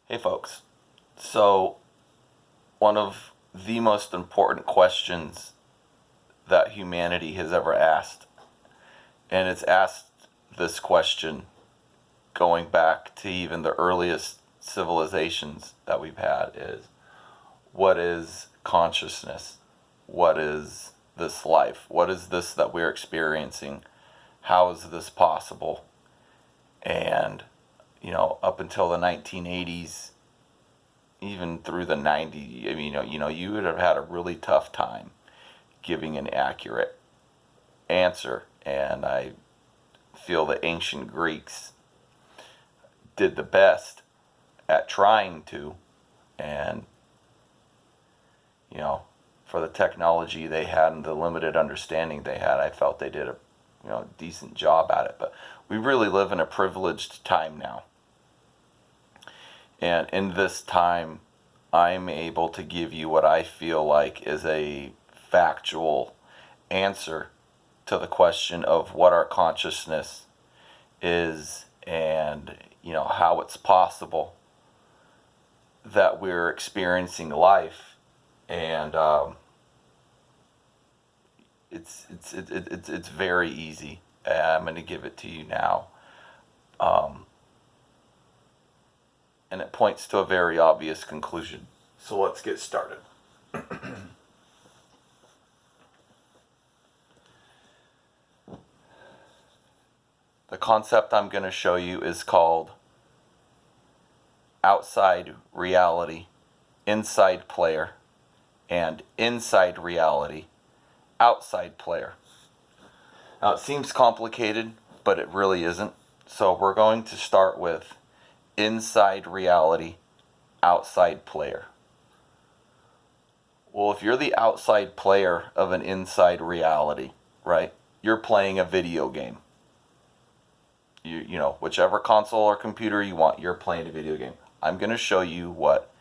Hey folks, so one of the most important questions that humanity has ever asked, and it's asked this question going back to even the earliest civilizations that we've had, is what is consciousness? What is this life? What is this that we're experiencing? How is this possible? And up until the 1980s, even through the 90s, I mean, you would have had a really tough time giving an accurate answer. And I feel the ancient Greeks did the best at trying to. And, for the technology they had and the limited understanding they had, I felt they did a decent job at it. But we really live in a privileged time now. And in this time, I'm able to give you what I feel like is a factual answer to the question of what our consciousness is, and how it's possible that we're experiencing life. And it's very easy. I'm going to give it to you now. And it points to a very obvious conclusion. So let's get started. The concept I'm going to show you is called outside reality, inside player, and inside reality, outside player. Now it seems complicated, but it really isn't. So we're going to start with inside reality, outside player. Well, if you're the outside player of an inside reality, right? You're playing a video game. Whichever console or computer you want, you're playing a video game. I'm going to show you what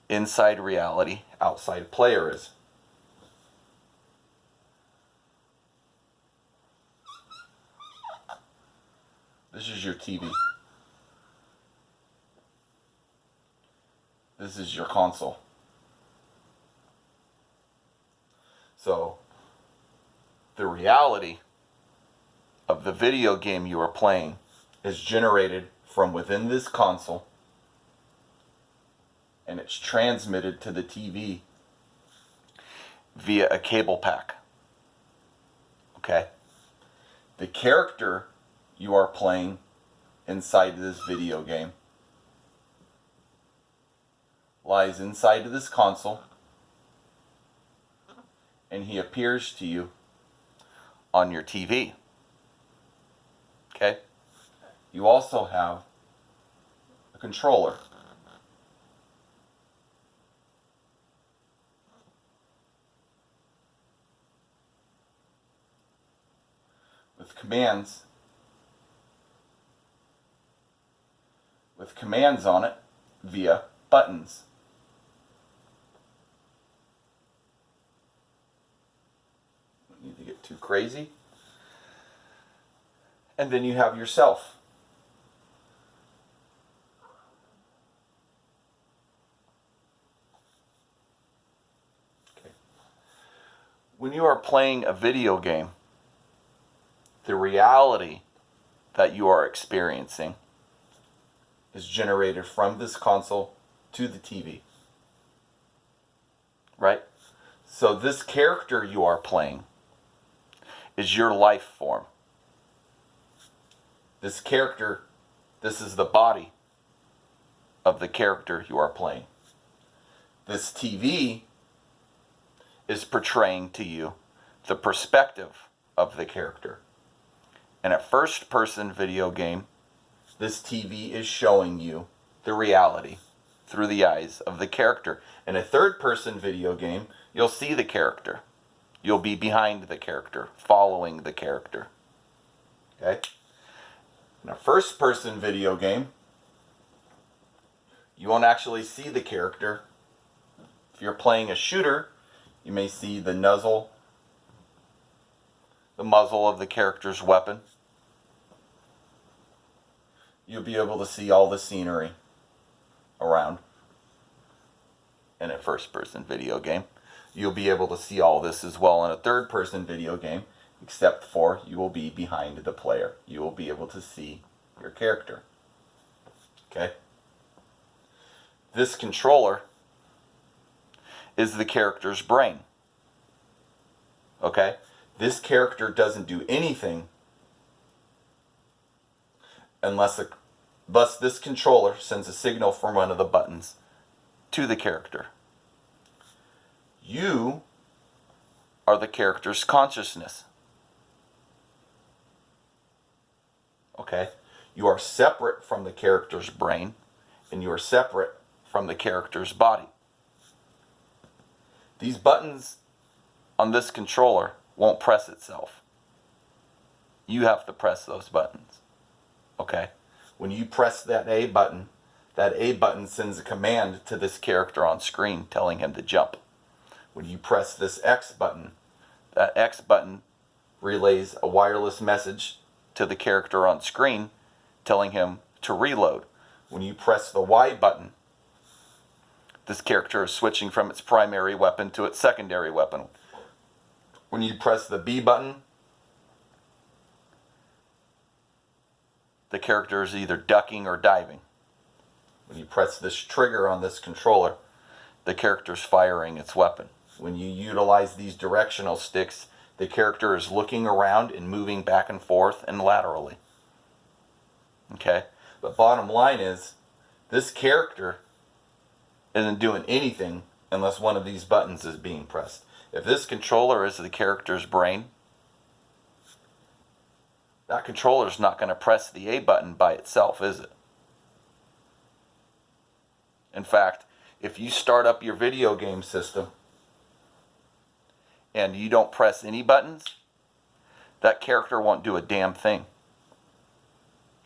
inside reality, outside player is. This is your TV. This is your console. So, the reality of the video game you are playing is generated from within this console, and it's transmitted to the TV via a cable pack. Okay? The character you are playing inside this video game lies inside of this console, and he appears to you on your TV. Okay? You also have a controller. With commands on it via buttons. Don't need to get too crazy. And then you have yourself. Okay. When you are playing a video game, the reality that you are experiencing is generated from this console to the TV. Right? So this character you are playing is your life form. This character, this is the body of the character you are playing. This TV is portraying to you the perspective of the character. In a first-person video game, this TV is showing you the reality through the eyes of the character. In a third-person video game, you'll see the character. You'll be behind the character, following the character. Okay? In a first-person video game, you won't actually see the character. If you're playing a shooter, you may see the muzzle of the character's weapon. You'll be able to see all the scenery. around in a first-person video game. You'll be able to see all this as well in a third-person video game, except for you will be behind the player. You will be able to see your character. Okay? This controller is the character's brain. Okay? This character doesn't do anything unless this controller sends a signal from one of the buttons to the character. You are the character's consciousness. Okay? You are separate from the character's brain, and you are separate from the character's body. These buttons on this controller won't press itself. You have to press those buttons. Okay? When you press that A button sends a command to this character on screen telling him to jump. When you press this X button, that X button relays a wireless message to the character on screen telling him to reload. When you press the Y button, this character is switching from its primary weapon to its secondary weapon. When you press the B button, the character is either ducking or diving. When you press this trigger on this controller, the character is firing its weapon. When you utilize these directional sticks, the character is looking around and moving back and forth and laterally. Okay? But bottom line is, this character isn't doing anything unless one of these buttons is being pressed. If this controller is the character's brain, that controller is not going to press the A button by itself, is it? In fact, if you start up your video game system and you don't press any buttons, that character won't do a damn thing.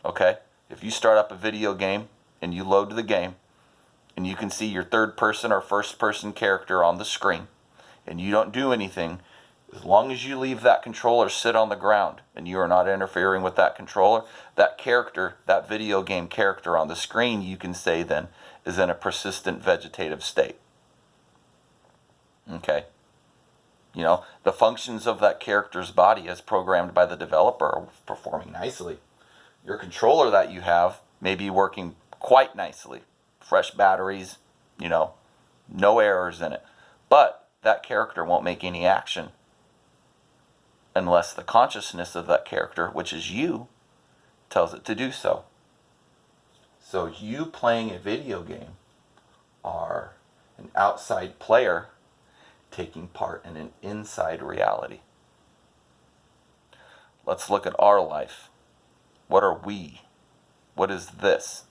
Okay? If you start up a video game and you load the game and you can see your third person or first person character on the screen and you don't do anything, as long as you leave that controller sit on the ground and you are not interfering with that controller, that character, that video game character on the screen, you can say then, is in a persistent vegetative state. Okay? You know, the functions of that character's body as programmed by the developer are performing nicely. Your controller that you have may be working quite nicely. Fresh batteries, you know, no errors in it. But that character won't make any action unless the consciousness of that character, which is you, tells it to do so. So you playing a video game are an outside player taking part in an inside reality. Let's look at our life. What are we? What is this?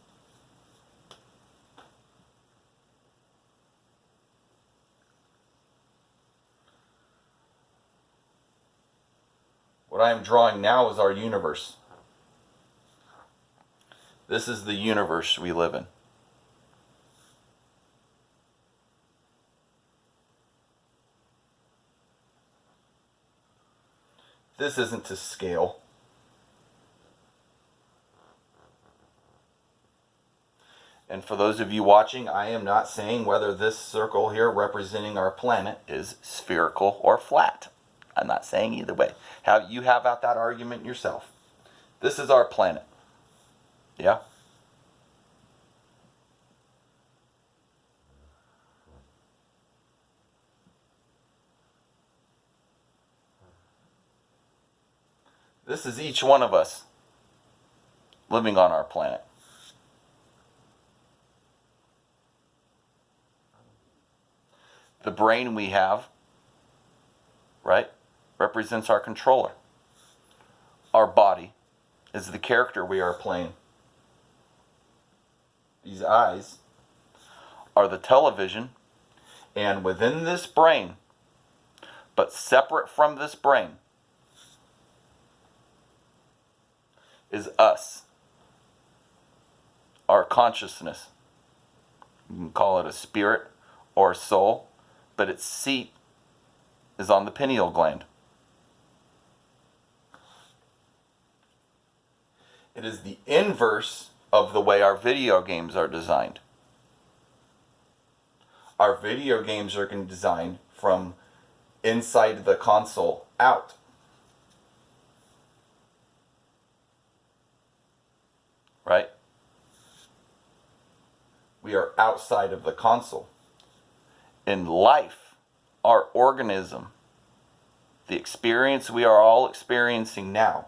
What I am drawing now is our universe. This is the universe we live in. This isn't to scale. And for those of you watching, I am not saying whether this circle here representing our planet is spherical or flat. I'm not saying either way. You have out that argument yourself. This is our planet. Yeah? This is each one of us living on our planet. The brain we have, right, represents our controller. Our body is the character we are playing. These eyes are the television, and within this brain, but separate from this brain, is us, our consciousness. You can call it a spirit or a soul, but its seat is on the pineal gland. It is the inverse of the way our video games are designed. Our video games are designed from inside the console out. Right? We are outside of the console. In life, our organism, the experience we are all experiencing now,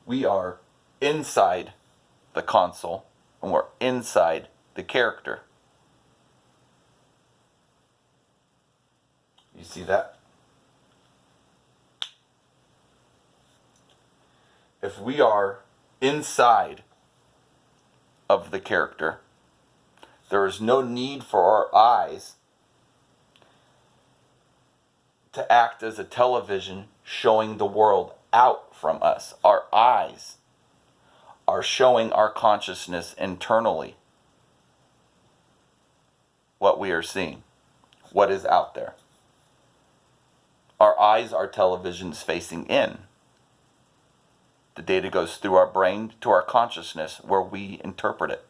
we are inside the console and we're inside the character. You see that? If we are inside of the character, there is no need for our eyes to act as a television showing the world out from us. Our eyes are showing our consciousness internally what we are seeing, what is out there. Our eyes are televisions facing in. The data goes through our brain to our consciousness where we interpret it.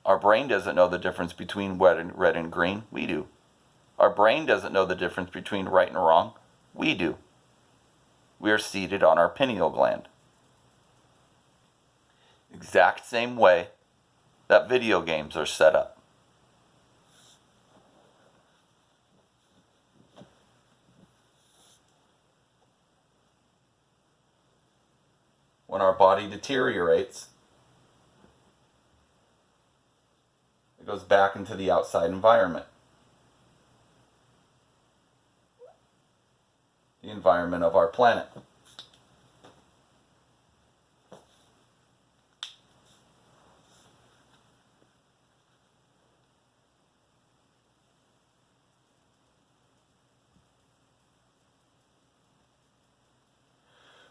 Our brain doesn't know the difference between red and green. We do. Our brain doesn't know the difference between right and wrong. We do. We are seated on our pineal gland. Exact same way that video games are set up. When our body deteriorates, it goes back into the outside environment. The environment of our planet.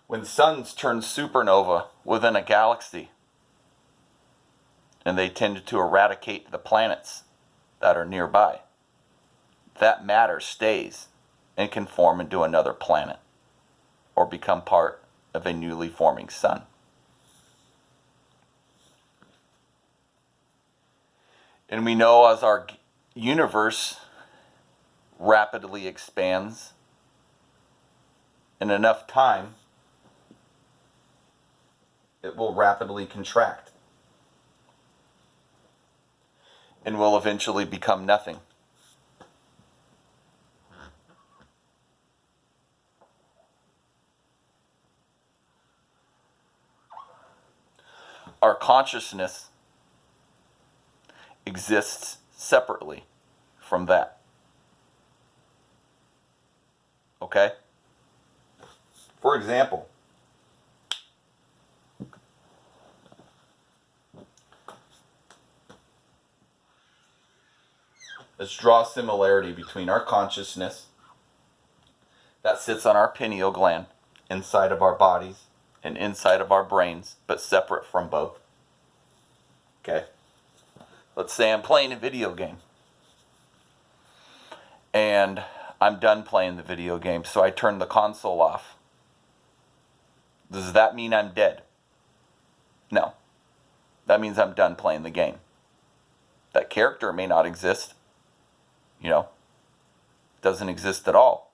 When suns turn supernova within a galaxy, and they tend to eradicate the planets that are nearby, that matter stays and can form into another planet or become part of a newly forming sun. And we know as our universe rapidly expands, in enough time, it will rapidly contract and will eventually become nothing. Our consciousness exists separately from that. Okay? For example, let's draw a similarity between our consciousness that sits on our pineal gland, inside of our bodies, and inside of our brains, but separate from both. Okay? Let's say I'm playing a video game. And I'm done playing the video game, so I turn the console off. Does that mean I'm dead? No. That means I'm done playing the game. That character may not exist. Doesn't exist at all.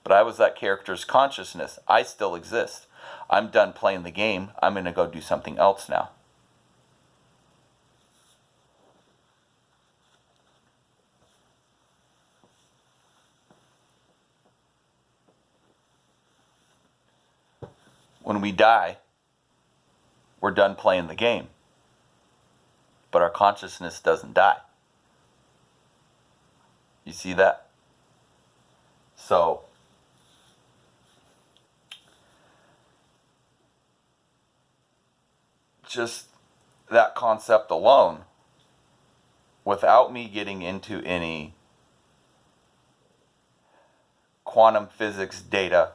But I was that character's consciousness. I still exist. I'm done playing the game. I'm going to go do something else now. When we die, we're done playing the game. But our consciousness doesn't die. You see that? So, just that concept alone, without me getting into any quantum physics data,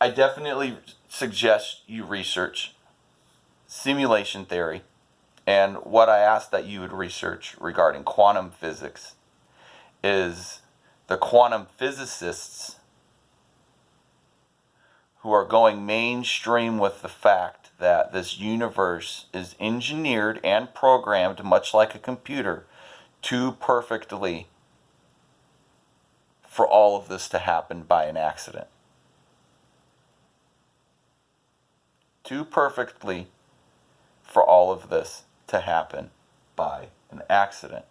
I definitely suggest you research simulation theory. And what I ask that you would research regarding quantum physics is the quantum physicists who are going mainstream with the fact that this universe is engineered and programmed much like a computer too perfectly for all of this to happen by an accident. Too perfectly for all of this to happen by an accident.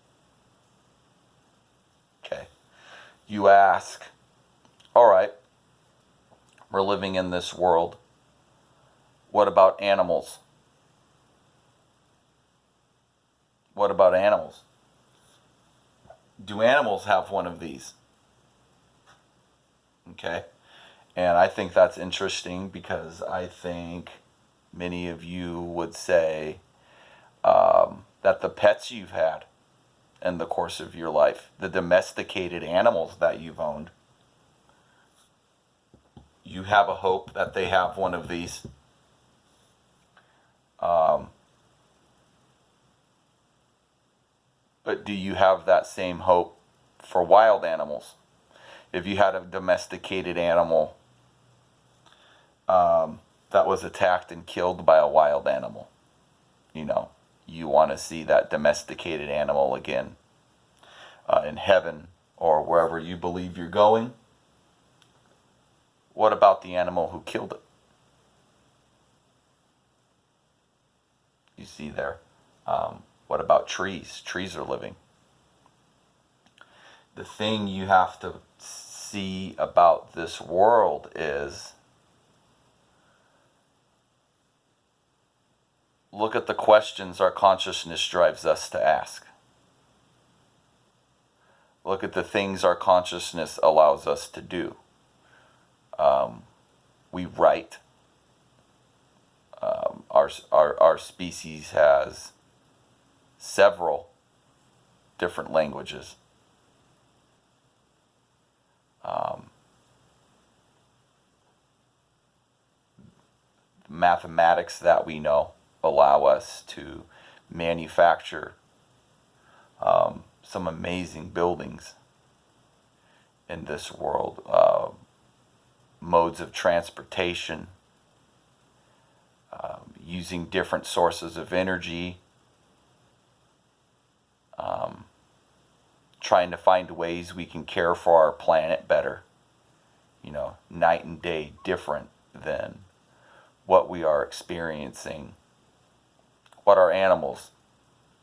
Okay. You ask, all right, we're living in this world. What about animals? What about animals? Do animals have one of these? Okay. And I think that's interesting because I think many of you would say that the pets you've had in the course of your life, the domesticated animals that you've owned, you have a hope that they have one of these. But do you have that same hope for wild animals? If you had a domesticated animal that was attacked and killed by a wild animal, you want to see that domesticated animal again in heaven or wherever you believe you're going. What about the animal who killed it? You see there. What about trees? Trees are living. The thing you have to see about this world is, look at the questions our consciousness drives us to ask. Look at the things our consciousness allows us to do. We write. Our species has several different languages. Mathematics that we know allow us to manufacture some amazing buildings in this world. Modes of transportation, using different sources of energy, trying to find ways we can care for our planet better. Night and day different than what we are experiencing, what our animals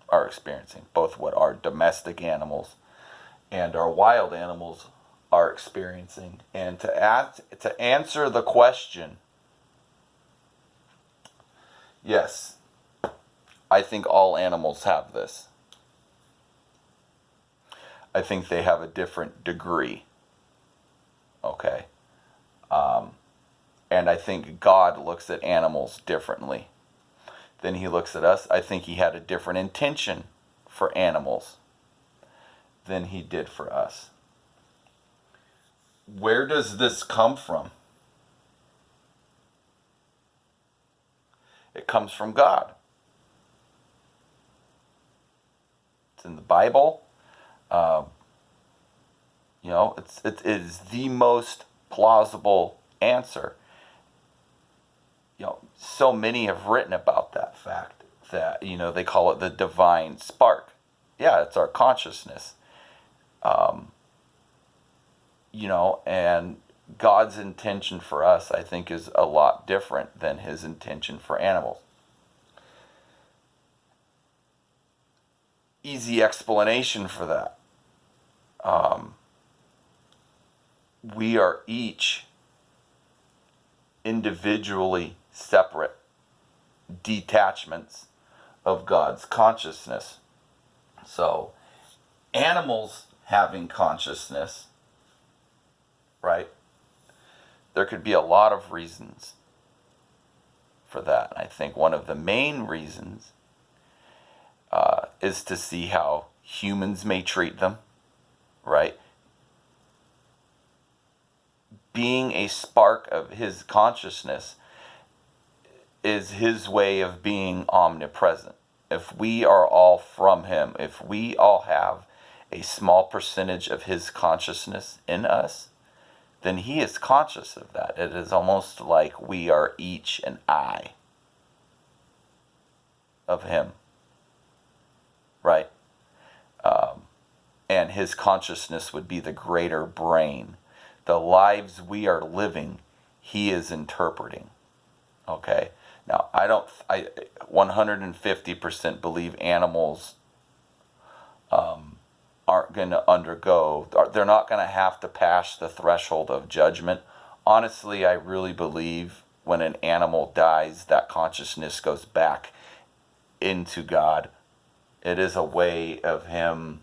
are experiencing, both what our domestic animals and our wild animals are experiencing. And to answer the question, yes, I think all animals have this. I think they have a different degree. Okay. And I think God looks at animals differently than he looks at us. I think he had a different intention for animals than he did for us. Where does this come from? It comes from God. It's in the Bible. It is the most plausible answer. So many have written about that fact that, they call it the divine spark. Yeah, it's our consciousness. And God's intention for us, I think, is a lot different than his intention for animals. Easy explanation for that. We are each individually separate detachments of God's consciousness. So, animals having consciousness, right? There could be a lot of reasons for that. I think one of the main reasons is to see how humans may treat them, right? Being a spark of his consciousness is his way of being omnipresent. If we are all from him, if we all have a small percentage of his consciousness in us, then he is conscious of that. It is almost like we are each an eye of him, right? And his consciousness would be the greater brain. The lives we are living, he is interpreting. Okay? Now, I 150% believe animals aren't going to they're not going to have to pass the threshold of judgment. Honestly, I really believe when an animal dies, that consciousness goes back into God. It is a way of him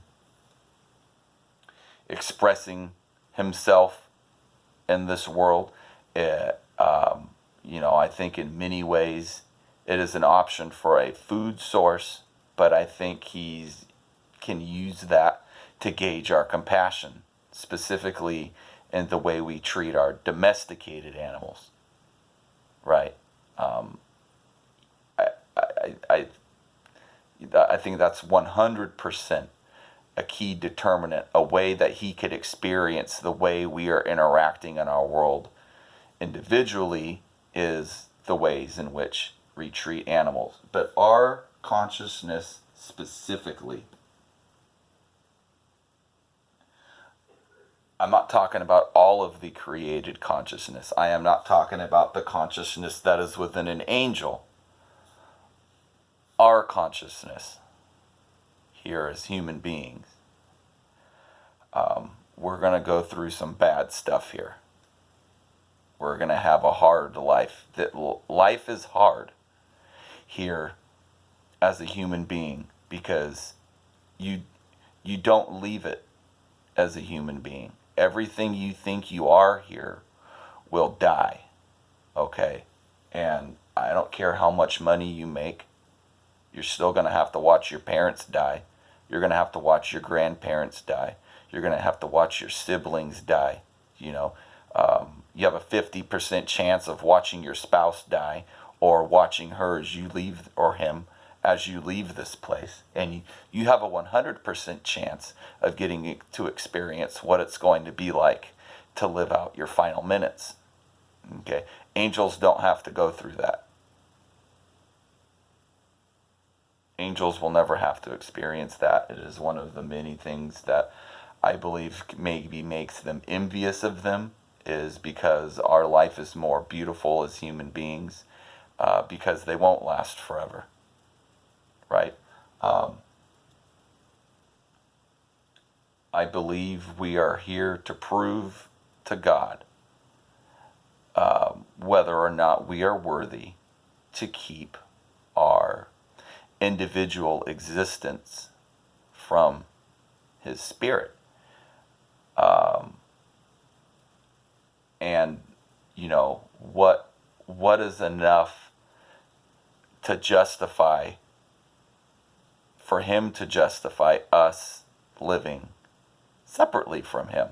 expressing himself in this world. I think in many ways it is an option for a food source, but I think he's can use that to gauge our compassion, specifically in the way we treat our domesticated animals, right? I, I, I, I think that's 100% a key determinant, a way that he could experience the way we are interacting in our world individually is the ways in which we treat animals. But our consciousness specifically, I'm not talking about all of the created consciousness. I am not talking about the consciousness that is within an angel. Our consciousness here as human beings. We're going to go through some bad stuff here. We're going to have a hard life. Life is hard here as a human being because you don't leave it as a human being. Everything you think you are here will die. Okay? And I don't care how much money you make. You're still going to have to watch your parents die. You're going to have to watch your grandparents die. You're going to have to watch your siblings die. You have a 50% chance of watching your spouse die or watching her as you leave, or him as you leave this place. And you have a 100% chance of getting to experience what it's going to be like to live out your final minutes. Okay? Angels don't have to go through that. Angels will never have to experience that. It is one of the many things that I believe maybe makes them envious of them, is because our life is more beautiful as human beings, because they won't last forever, right? I believe we are here to prove to God whether or not we are worthy to keep our individual existence from his spirit. And what is enough to justify, for him to justify us living separately from him?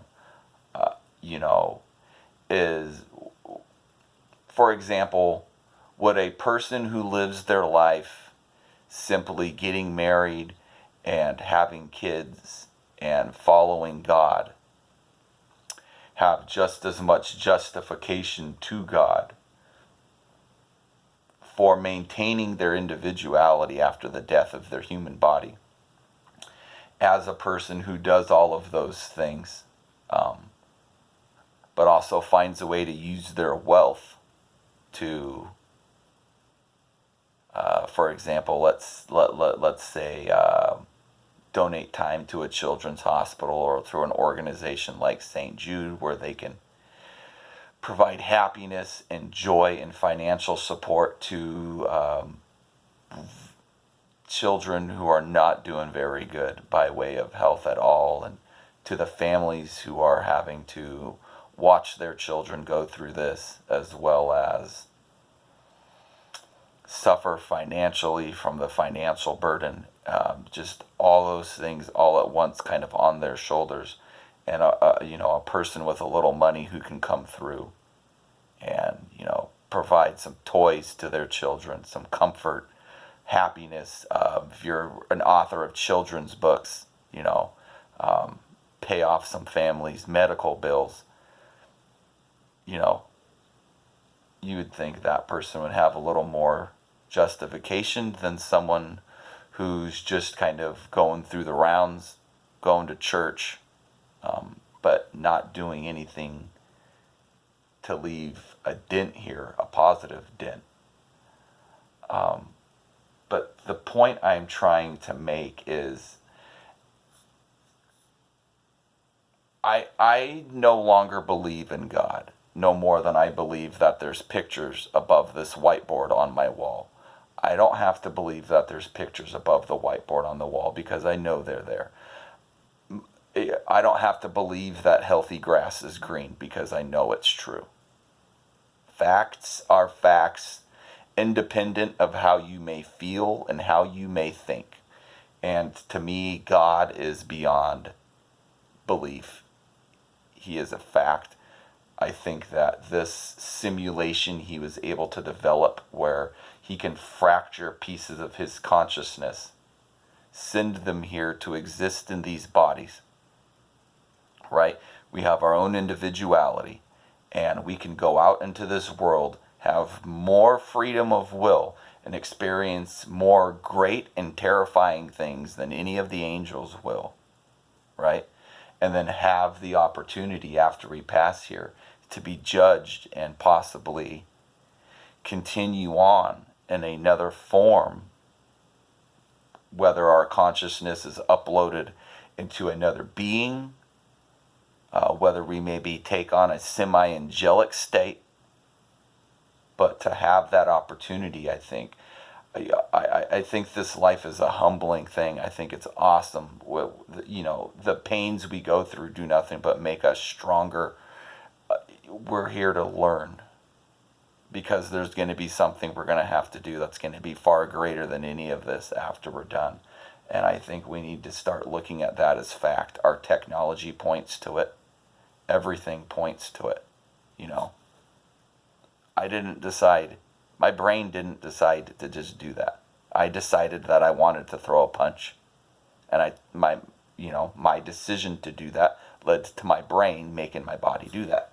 Is, for example, would a person who lives their life simply getting married and having kids and following God have just as much justification to God for maintaining their individuality after the death of their human body as a person who does all of those things, but also finds a way to use their wealth to, for example, let's say donate time to a children's hospital or through an organization like St. Jude, where they can provide happiness and joy and financial support to children who are not doing very good by way of health at all, and to the families who are having to watch their children go through this, as well as suffer financially from the financial burden. Just all those things all at once kind of on their shoulders. And a person with a little money who can come through and provide some toys to their children, some comfort, happiness. If you're an author of children's books, pay off some families' medical bills. You would think that person would have a little more justification than someone who's just kind of going through the rounds, going to church, but not doing anything to leave a dent here, a positive dent. But the point I'm trying to make is I no longer believe in God, no more than I believe that there's pictures above this whiteboard on my wall. I don't have to believe that there's pictures above the whiteboard on the wall because I know they're there. I don't have to believe that healthy grass is green because I know it's true. Facts are facts, independent of how you may feel and how you may think. And to me, God is beyond belief. He is a fact. I think that this simulation he was able to develop, where he can fracture pieces of his consciousness, send them here to exist in these bodies, right? We have our own individuality, and we can go out into this world, have more freedom of will, and experience more great and terrifying things than any of the angels will, right? And then have the opportunity after we pass here to be judged and possibly continue on in another form, whether our consciousness is uploaded into another being, whether we maybe take on a semi-angelic state. But to have that opportunity, I think this life is a humbling thing. I think it's awesome. The pains we go through do nothing but make us stronger. We're here to learn, because there's going to be something we're going to have to do that's going to be far greater than any of this after we're done. And I think we need to start looking at that as fact. Our technology points to it. Everything points to it. I didn't decide. My brain didn't decide to just do that. I decided that I wanted to throw a punch, and my decision to do that led to my brain making my body do that.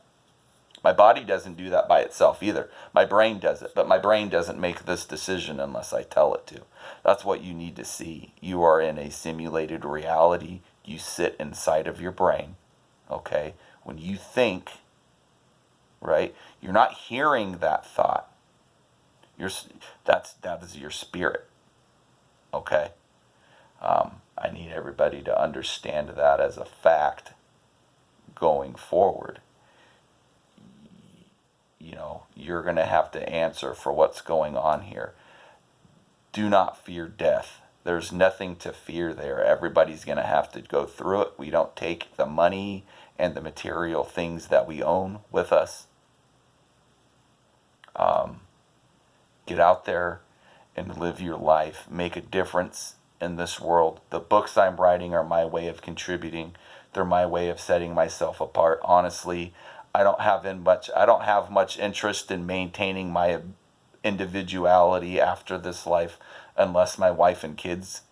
My body doesn't do that by itself either. My brain does it, but my brain doesn't make this decision unless I tell it to. That's what you need to see. You are in a simulated reality. You sit inside of your brain, okay? When you think, right, you're not hearing that thought. That is your spirit, okay? I need everybody to understand that as a fact going forward. You're going to have to answer for what's going on here. Do not fear death. There's nothing to fear there. Everybody's going to have to go through it. We don't take the money and the material things that we own with us. Get out there and live your life. Make a difference in this world. The books I'm writing are my way of contributing. They're my way of setting myself apart. Honestly, I don't have much interest in maintaining my individuality after this life, unless my wife and kids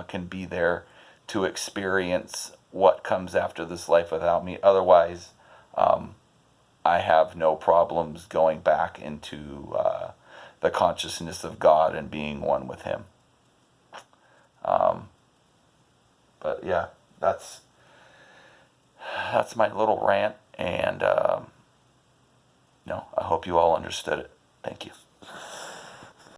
can be there to experience what comes after this life without me. Otherwise, I have no problems going back into the consciousness of God and being one with Him. But yeah, that's my little rant, and I hope you all understood it. Thank you.